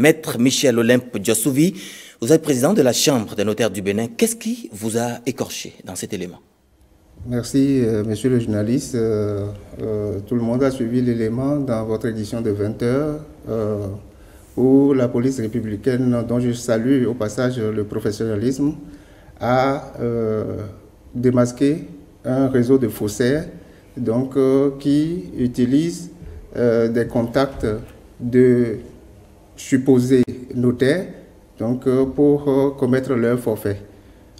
Maître Michel Olympe Diassouvi, vous êtes président de la Chambre des notaires du Bénin. Qu'est-ce qui vous a écorché dans cet élément? Merci, monsieur le journaliste. Tout le monde a suivi l'élément dans votre édition de 20h où la police républicaine, dont je salue au passage le professionnalisme, a démasqué un réseau de faussaires qui utilise des contacts de supposés notaires pour commettre leur forfait.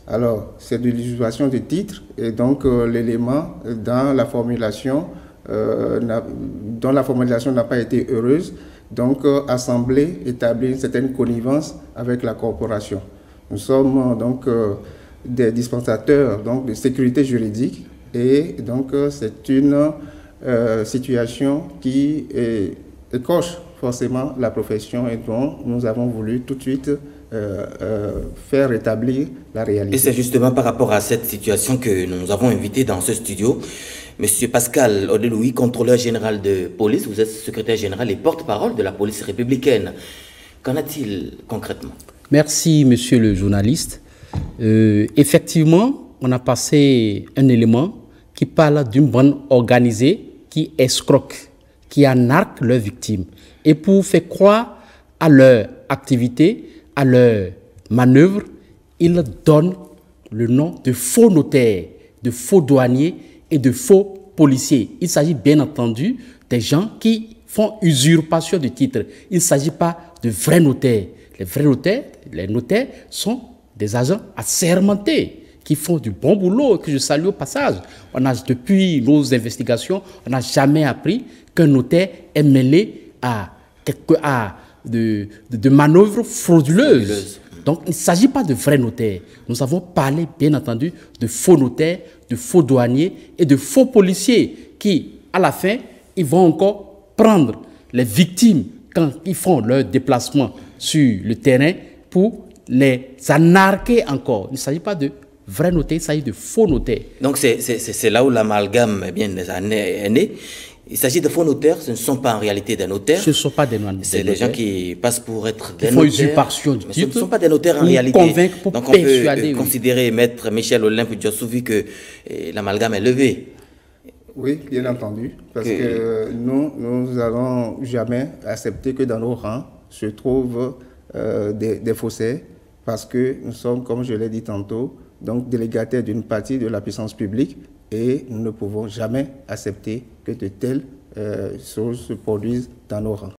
Alors, c'est de l'usurpation de titres et donc l'élément dans la formulation, dont la formulation n'a pas été heureuse, a semblé établir une certaine connivence avec la corporation. Nous sommes des dispensateurs de sécurité juridique et c'est une situation qui écorche forcément la profession et dont nous avons voulu tout de suite faire rétablir la réalité. Et c'est justement par rapport à cette situation que nous avons invité dans ce studio Monsieur Pascal Odeloui, contrôleur général de police. Vous êtes secrétaire général et porte-parole de la police républicaine. Qu'en a-t-il concrètement? Merci monsieur le journaliste. Effectivement, on a passé un élément qui parle d'une bande organisée qui escroque, qui arnaque leurs victimes. Et pour faire croire à leur activité, à leur manœuvre, ils donnent le nom de faux notaires, de faux douaniers et de faux policiers. Il s'agit bien entendu des gens qui font usurpation de titres. Il ne s'agit pas de vrais notaires. Les vrais notaires, les notaires sont des agents assermentés qui font du bon boulot et que je salue au passage. Depuis nos investigations, on n'a jamais appris qu'un notaire est mêlé à de manœuvres frauduleuses. Donc, il ne s'agit pas de vrais notaires. Nous avons parlé, bien entendu, de faux notaires, de faux douaniers et de faux policiers qui, à la fin, ils vont encore prendre les victimes quand ils font leur déplacement sur le terrain pour les anarquer encore. Il ne s'agit pas de vrais notaires, il s'agit de faux notaires. Donc, c'est là où l'amalgame est né. Il s'agit de faux notaires, ce ne sont pas en réalité des notaires. Ce ne sont pas des notaires. C'est des gens qui passent pour être des notaires. Ils font usurpation du titre. Ce ne sont pas des notaires en réalité. Convaincre pour donc on peut considérer, Maître Michel Olympe Diassouvi, que l'amalgame est levé. Oui, bien entendu. Parce que nous n'allons jamais accepter que dans nos rangs se trouvent des faussaires. Parce que nous sommes, comme je l'ai dit tantôt, délégataires d'une partie de la puissance publique. Et nous ne pouvons jamais accepter que de telles choses se produisent dans nos rangs.